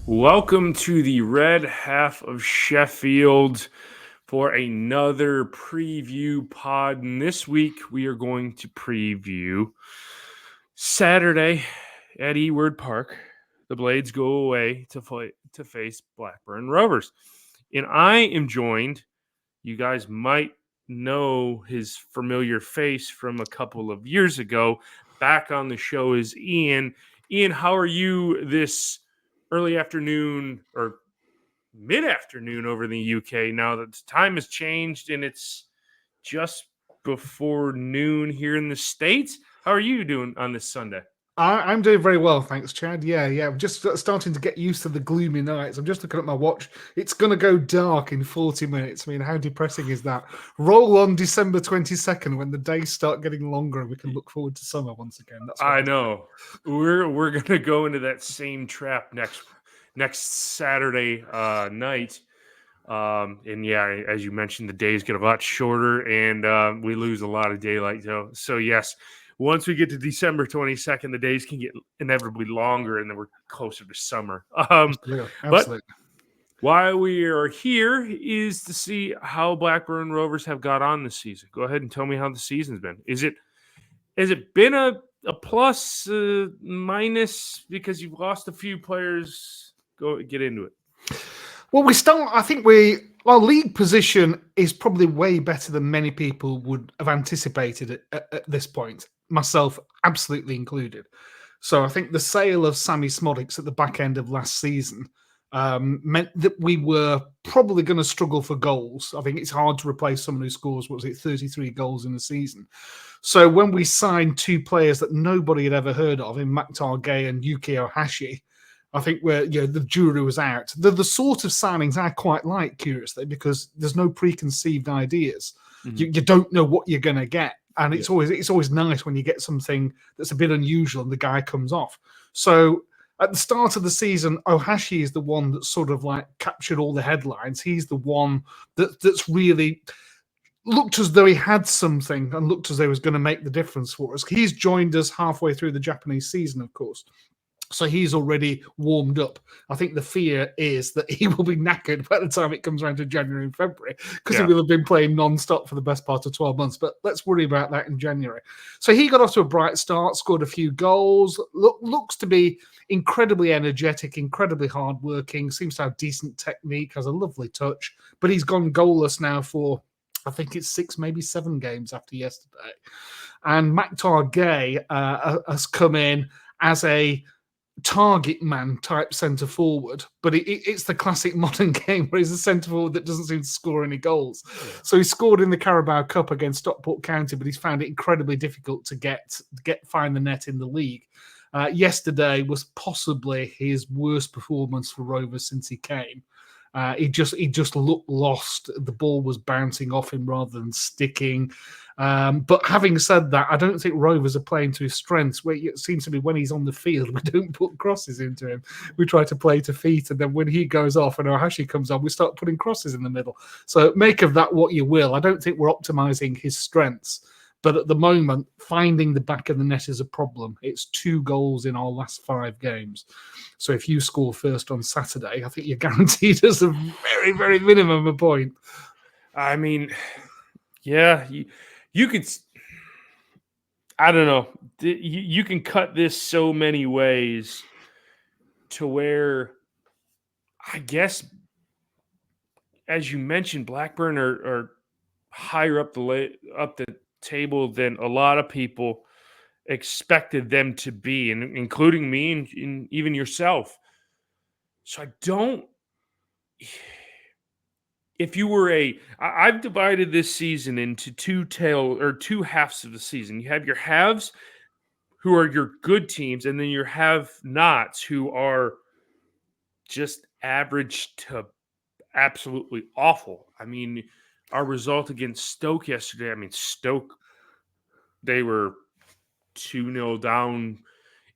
Welcome to the red half of Sheffield for another preview pod. And this week we are going to preview Saturday at Eward Park. The Blades go away to face Blackburn Rovers. And I am joined, you guys might know his familiar face from a couple of years ago. Back on the show is Ian. Ian, how are you this early afternoon or mid-afternoon over in the UK now that the time has changed and it's just before noon here in the States? How are you doing on this Sunday? I'm doing very well, thanks, Chad. Yeah. I'm just starting to get used to the gloomy nights. I'm just looking at my watch. It's going to go dark in 40 minutes. I mean, how depressing is that? Roll on December 22nd when the days start getting longer and we can look forward to summer once again. That's what I know. We're going to go into that same trap next Saturday night. And yeah, as you mentioned, the days get a lot shorter and we lose a lot of daylight. So yes, once we get to December 22nd, the days can get inevitably longer and then we're closer to summer. Yeah, But absolutely. why we are here is to see how Blackburn Rovers have got on this season. Go ahead and tell me how the season's been. Has it been a plus, minus because you've lost a few players? Go get into it. Well, I think our league position is probably way better than many people would have anticipated at this point, myself absolutely included. So I think the sale of Sammy Smodics at the back end of last season meant that we were probably going to struggle for goals. I think it's hard to replace someone who scores, 33 goals in a season. So when we signed two players that nobody had ever heard of in Maktar Gay and Yuki Ohashi, I think the jury was out. They're the sort of signings I quite like, curiously, because there's no preconceived ideas. Mhm. You don't know what you're going to get, and it's always nice when you get something that's a bit unusual and the guy comes off. So at the start of the season, Ohashi is the one that sort of like captured all the headlines. He's the one that's really looked as though he had something and looked as though he was going to make the difference for us. He's joined us halfway through the Japanese season, of course. So he's already warmed up. I think the fear is that he will be knackered by the time it comes around to January and February because he will have been playing non-stop for the best part of 12 months. But let's worry about that in January. So he got off to a bright start, scored a few goals, looks to be incredibly energetic, incredibly hardworking, seems to have decent technique, has a lovely touch. But he's gone goalless now for, I think it's 6, maybe 7 games after yesterday. And Maktar Gay has come in as a target man type centre forward, but it's the classic modern game where he's a centre forward that doesn't seem to score any goals. Yeah. So he scored in the Carabao Cup against Stockport County, but he's found it incredibly difficult to find the net in the league. Yesterday was possibly his worst performance for Rovers since he came. He just looked lost. The ball was bouncing off him rather than sticking. But having said that, I don't think Rovers are playing to his strengths. Where it seems to be when he's on the field, we don't put crosses into him. We try to play to feet, and then when he goes off and Ohashi comes on, we start putting crosses in the middle. So make of that what you will. I don't think we're optimizing his strengths. But at the moment, finding the back of the net is a problem. It's 2 goals in our last 5 games. So if you score first on Saturday, I think you're guaranteed us a very, very minimum a point. I mean, yeah, you could. I don't know. You can cut this so many ways to where, I guess, as you mentioned, Blackburn are higher up the table than a lot of people expected them to be, and including me and even yourself. So I don't. If you were I've divided this season into two halves of the season. You have your halves, who are your good teams, and then your have-nots, who are just average to absolutely awful. I mean, our result against Stoke yesterday, Stoke, they were 2-0 down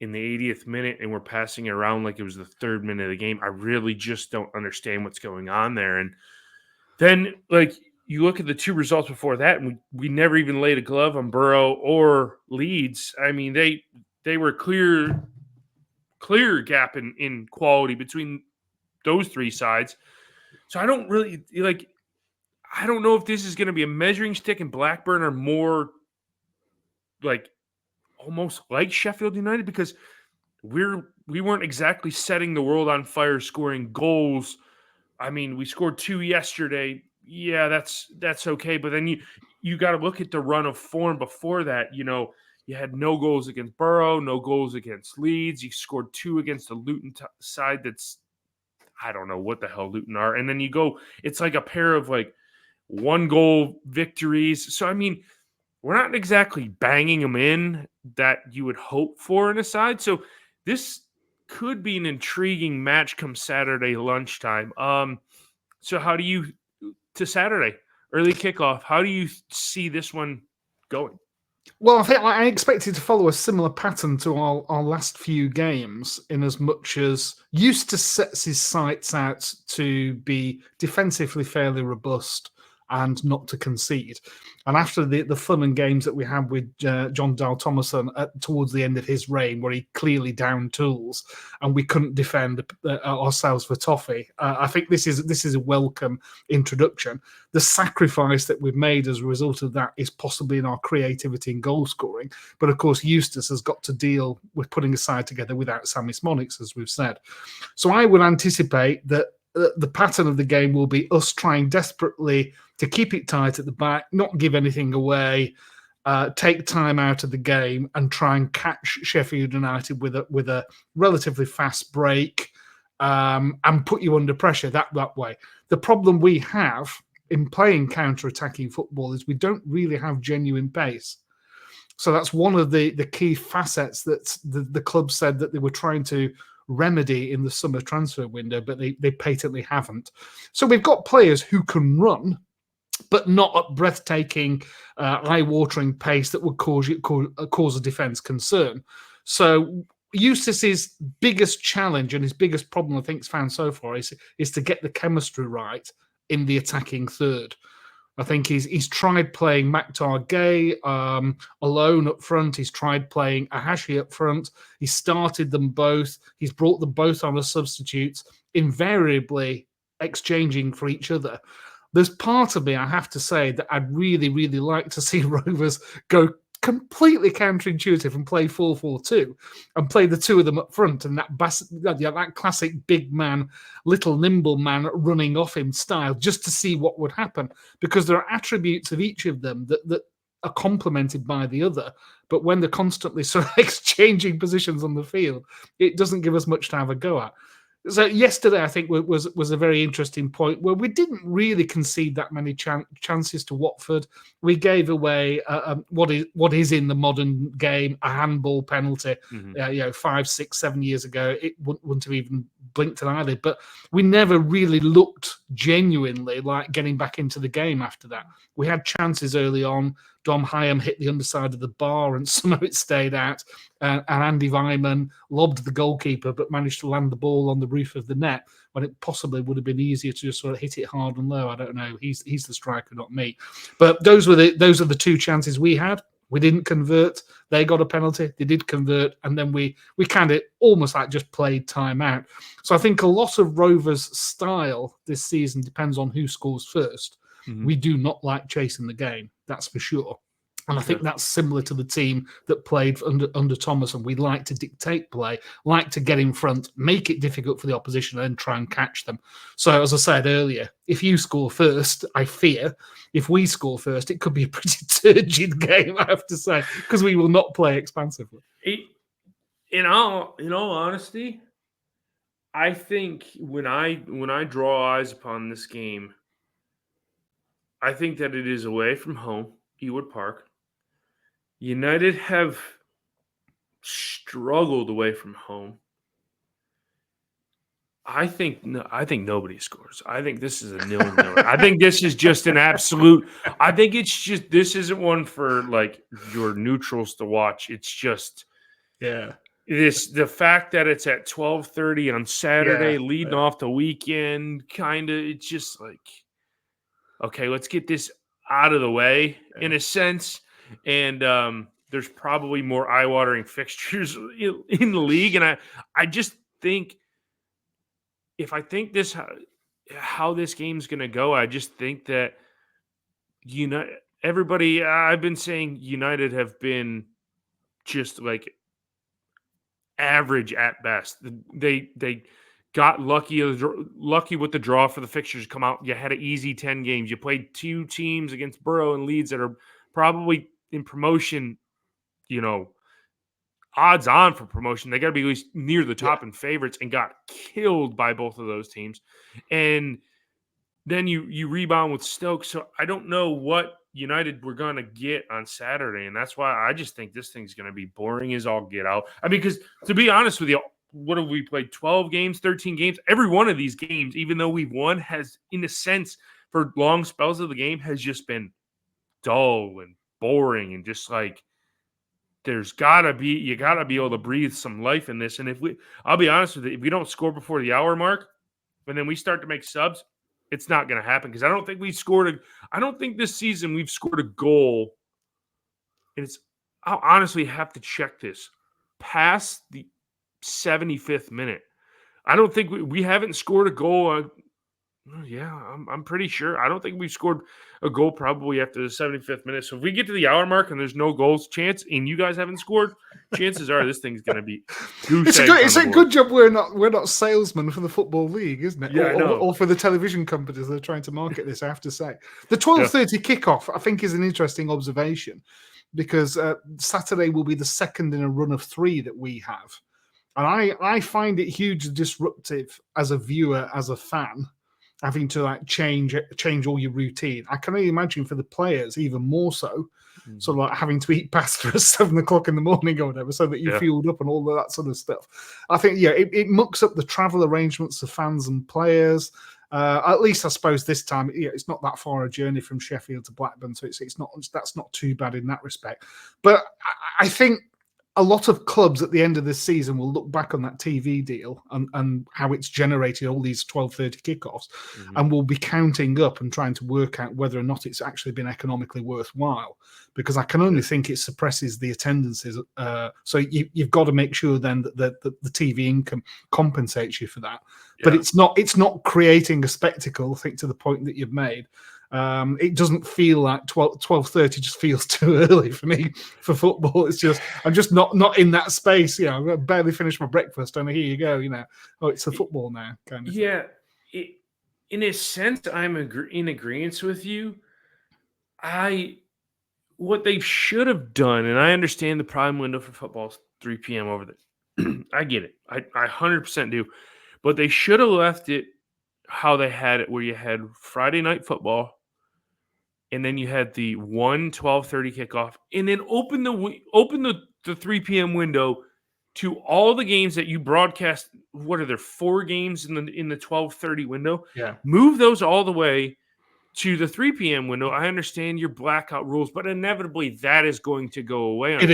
in the 80th minute and we're passing it around like it was the 3rd minute of the game. I really just don't understand what's going on there. And then, you look at the 2 results before that, and we never even laid a glove on Borough or Leeds. I mean, they were clear gap in quality between those three sides. So I don't really I don't know if this is going to be a measuring stick, and Blackburn are more like almost like Sheffield United, because we weren't exactly setting the world on fire scoring goals. I mean, we scored 2 yesterday. Yeah, that's okay. But then you got to look at the run of form before that. You had no goals against Borough, no goals against Leeds. You scored 2 against the Luton side. That's, I don't know what the hell Luton are. And then you go, it's like a pair of like 1-goal victories. So I mean, we're not exactly banging them in that you would hope for in a side. So this could be an intriguing match come Saturday lunchtime. So how do you, to Saturday, early kickoff, how do you see this one going? Well, I think I expected to follow a similar pattern to our last few games, in as much as Eustace sets his sights out to be defensively fairly robust and not to concede. And after the fun and games that we had with John Dal Thomason towards the end of his reign, where he clearly downed tools and we couldn't defend ourselves for toffee, I think this is a welcome introduction. The sacrifice that we've made as a result of that is possibly in our creativity and goal scoring. But of course, Eustace has got to deal with putting a side together without Sammy Smonix, as we've said. So I would anticipate that the pattern of the game will be us trying desperately to keep it tight at the back, not give anything away, take time out of the game, and try and catch Sheffield United with a relatively fast break, and put you under pressure that way. The problem we have in playing counter-attacking football is we don't really have genuine pace. So that's one of the key facets that the club said that they were trying to remedy in the summer transfer window, but they patently haven't. So we've got players who can run, but not at breathtaking, eye-watering pace that would cause a defence concern. So Eustace's biggest challenge and his biggest problem, I think, is found so far is to get the chemistry right in the attacking third. I think he's tried playing Maktar Gay alone up front. He's tried playing Ahashi up front. He started them both. He's brought them both on as substitutes, invariably exchanging for each other. There's part of me, I have to say, that I'd really, really like to see Rovers go completely counterintuitive and play 4-4-2 and play the two of them up front, and that classic big man, little nimble man running off him style, just to see what would happen, because there are attributes of each of them that are complemented by the other. But when they're constantly sort of exchanging positions on the field, it doesn't give us much to have a go at. So yesterday, I think, was a very interesting point where we didn't really concede that many chances to Watford. We gave away what is in the modern game a handball penalty. 5, 6, 7 years ago, it wouldn't have even blinked an eyelid. But we never really looked genuinely like getting back into the game after that. We had chances early on. Dom Hyam hit the underside of the bar and somehow it stayed out. And Andy Weimann lobbed the goalkeeper but managed to land the ball on the roof of the net when it possibly would have been easier to just sort of hit it hard and low. I don't know. He's the striker, not me. But those are the two chances we had. We didn't convert. They got a penalty. They did convert. And then we kind of almost like just played time out. So I think a lot of Rovers' style this season depends on who scores first. Mm-hmm. We do not like chasing the game. That's for sure. And I think that's similar to the team that played under Thomas. And we like to dictate play, like to get in front, make it difficult for the opposition, and try and catch them. So, as I said earlier, if you score first, I fear, if we score first, it could be a pretty turgid game, I have to say, because we will not play expansively. In all honesty, I think when I draw eyes upon this game, I think that it is away from home, Ewood Park. United have struggled away from home. I think nobody scores. I think this is a 0-0. I think this is just an absolute. I think it's just, this isn't one for like your neutrals to watch. It's just, the fact that it's at 12:30 on Saturday, leading off the weekend, kind of. It's just like, okay, let's get this out of the way in a sense. And there's probably more eye-watering fixtures in the league. And I just think if I think how this game's going to go, I just think that everybody. I've been saying United have been just like average at best. They got lucky with the draw for the fixtures come out. You had an easy 10 games. You played two teams against Borough and Leeds that are probably in promotion, odds on for promotion. They got to be at least near the top and favorites, and got killed by both of those teams. And then you rebound with Stoke. So I don't know what United we're going to get on Saturday. And that's why I just think this thing's going to be boring as all get out. I mean, because to be honest with you, what have we played? 12 games, 13 games? Every one of these games, even though we've won, has, in a sense, for long spells of the game, has just been dull and boring and just like you got to be able to breathe some life in this. And I'll be honest with you, if we don't score before the hour mark and then we start to make subs, it's not going to happen because I don't think this season we've scored a goal. And I'll honestly have to check this past the 75th minute. I don't think we haven't scored a goal. I'm pretty sure. I don't think we've scored a goal probably after the 75th minute. So if we get to the hour mark and there's no goals chance and you guys haven't scored, chances are this thing's going to be It's a good job we're not salesmen for the Football League, isn't it? Yeah, or for the television companies that are trying to market this, I have to say. The 12:30 kickoff, I think, is an interesting observation because Saturday will be the second in a run of 3 that we have. And I find it hugely disruptive as a viewer, as a fan, having to like change all your routine. I can only imagine for the players even more so. Sort of like having to eat pasta at 7 o'clock in the morning or whatever, so that you're fueled up and all of that sort of stuff. I think it mucks up the travel arrangements of fans and players. At least I suppose this time it's not that far a journey from Sheffield to Blackburn, so that's not too bad in that respect. But I think a lot of clubs at the end of this season will look back on that TV deal and how it's generated all these 12:30 kickoffs, and will be counting up and trying to work out whether or not it's actually been economically worthwhile. Because I can only think it suppresses the attendances. So you've got to make sure then that the TV income compensates you for that. But it's not creating a spectacle. I think to the point that you've made. It doesn't feel like 12:30 just feels too early for me for football. It's just I'm just not in that space. I barely finished my breakfast and here you go. It's the football now kind of thing. In a sense, I'm in agreement with you. What they should have done, and I understand the prime window for football is 3 p.m. over there. I get it. I 100% do. But they should have left it how they had it, where you had Friday night football, and then you had the 12:30 kickoff, and then open the 3 p.m. window to all the games that you broadcast. What are there, 4 games in the 12:30 window? Yeah. Move those all the way to the 3 p.m. window. I understand your blackout rules, but inevitably that is going to go away. It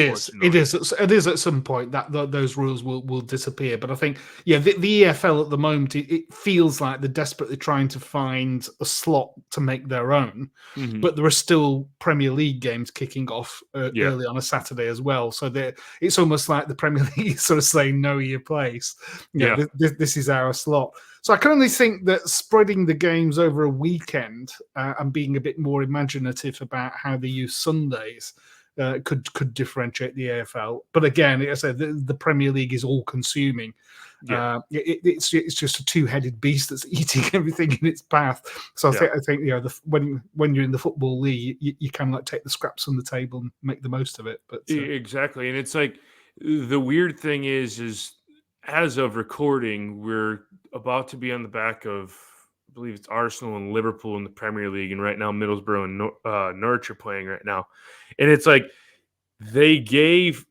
is at some point that those rules will disappear. But I think, the EFL at the moment, it feels like they're desperately trying to find a slot to make their own. But there are still Premier League games kicking off early on a Saturday as well. So it's almost like the Premier League is sort of saying, know your place. This is our slot. So I can only think that spreading the games over a weekend and being a bit more imaginative about how they use Sundays could differentiate the AFL. But again, as I said, the Premier League is all-consuming. It's just a two-headed beast that's eating everything in its path. So I think when you're in the Football League, you can take the scraps from the table and make the most of it. But exactly, and it's like the weird thing is as of recording, we're about to be on the back of, I believe it's Arsenal and Liverpool in the Premier League, and right now Middlesbrough and Norwich are playing right now. And it's like they gave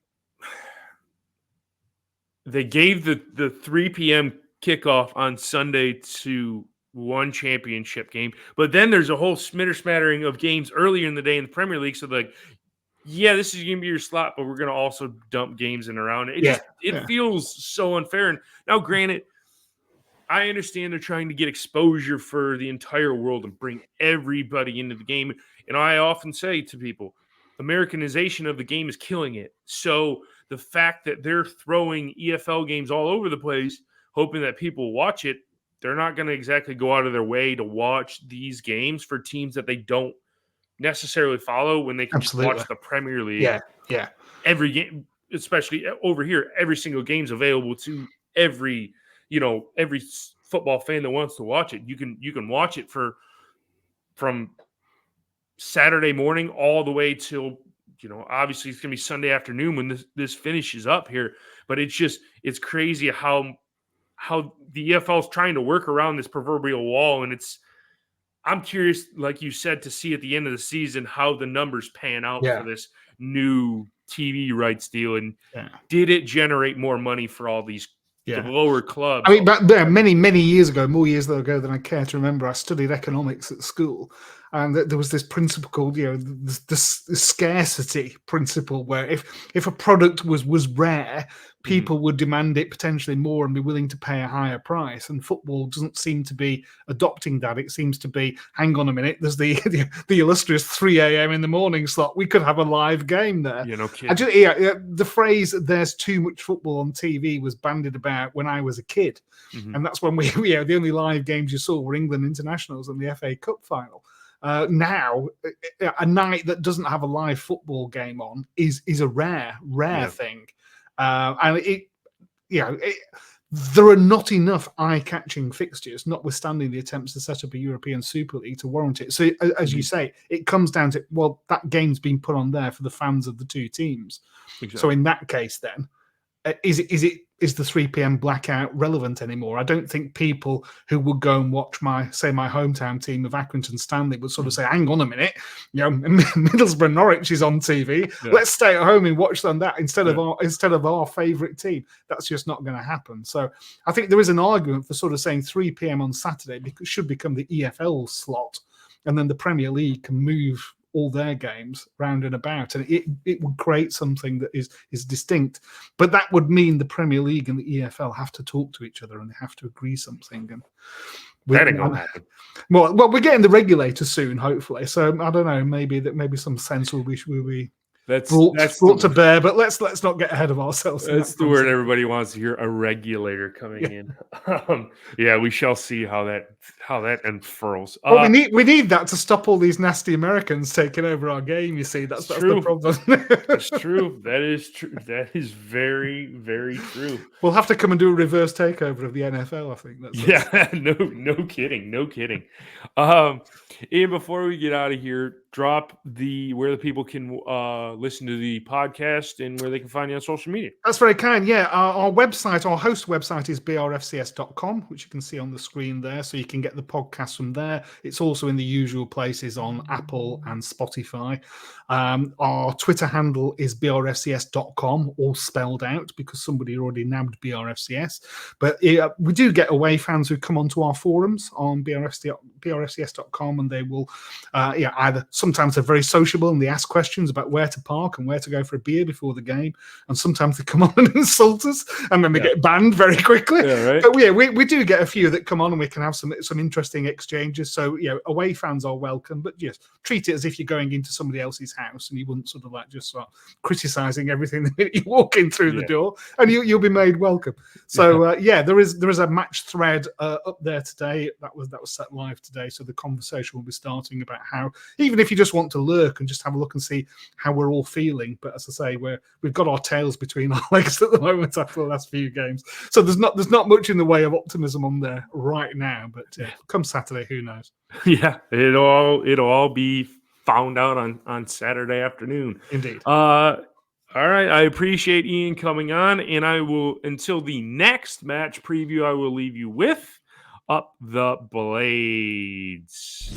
the 3 p.m. kickoff on Sunday to one championship game, but then there's a whole smattering of games earlier in the day in the Premier League. So this is going to be your slot, but we're going to also dump games in around it. It feels so unfair. And now, granted, I understand they're trying to get exposure for the entire world and bring everybody into the game. And I often say to people, Americanization of the game is killing it. So the fact that they're throwing EFL games all over the place, hoping that people watch it, they're not going to exactly go out of their way to watch these games for teams that they don't necessarily follow when they can just Absolutely. watch the Premier League. Yeah. Every game, especially over here, every single game's available to every football fan that wants to watch it. You can watch it from Saturday morning all the way till, obviously it's going to be Sunday afternoon when this finishes up here. But it's crazy how the EFL is trying to work around this proverbial wall. And I'm curious, like you said, to see at the end of the season how the numbers pan out for this new TV rights deal. And did it generate more money for all these the lower clubs? I mean, but many years ago, more years ago than I care to remember, I studied economics at school, and there was this principle called, the scarcity principle, where if a product was rare, people would demand it potentially more and be willing to pay a higher price. And football doesn't seem to be adopting that. It seems to be, hang on a minute, there's the illustrious 3 a.m. in the morning slot. We could have a live game there. No kidding. The phrase "there's too much football on TV" was bandied about when I was a kid, and that's when we the only live games you saw were England internationals and the FA Cup final. Now, a night that doesn't have a live football game on is a rare thing. And there are not enough eye-catching fixtures, notwithstanding the attempts to set up a European Super League, to warrant it. So, as you say, it comes down to, well, that game's been put on there for the fans of the two teams. Exactly. So, in that case, then, is the 3 p.m. blackout relevant anymore? I don't think people who would go and watch my hometown team of Accrington Stanley would sort of say, hang on a minute, Middlesbrough Norwich is on TV. Yeah. Let's stay at home and watch them that instead of our favourite team. That's just not going to happen. So I think there is an argument for sort of saying 3 p.m. on Saturday should become the EFL slot, and then the Premier League can move all their games round and about, and it would create something that is distinct. But that would mean the Premier League and the EFL have to talk to each other and they have to agree something. And that ain't gonna happen. Well, we're getting the regulator soon, hopefully. So I don't know, maybe some sense will be brought to bear, but let's not get ahead of ourselves. That's the word everybody wants to hear: a regulator coming in. We shall see how that unfurls. Well, we need that to stop all these nasty Americans taking over our game. You see, that's the problem. That's true. That is true. That is very, very true. We'll have to come and do a reverse takeover of the NFL. I think. No kidding. Ian, before we get out of here, drop where the people can listen to the podcast and where they can find you on social media. That's very kind. Yeah, our website, our host website is brfcs.com, which you can see on the screen there. So you can get the podcast from there. It's also in the usual places on Apple and Spotify. Our Twitter handle is brfcs.com, all spelled out because somebody already nabbed brfcs. But we do get away fans who come onto our forums on brfcs.com, and they will either sometimes they're very sociable and they ask questions about where to park and where to go for a beer before the game, and sometimes they come on and insult us and then they get banned very quickly. But we do get a few that come on and we can have some interesting exchanges. So away fans are welcome, but just treat it as if you're going into somebody else's house and you wouldn't sort of like just start criticizing everything the minute you walk in through the door, and you'll be made welcome. So there is a match thread up there today that was set live today, so the conversation will be starting about how, even if you just want to lurk and just have a look and see how we're all feeling. But as I say, we've got our tails between our legs at the moment after the last few games, so there's not much in the way of optimism on there right now. But come Saturday, who knows? It'll all be found out on Saturday afternoon. Indeed. All right, I appreciate Ian coming on, and I will, until the next match preview, I will leave you with Up the Blades.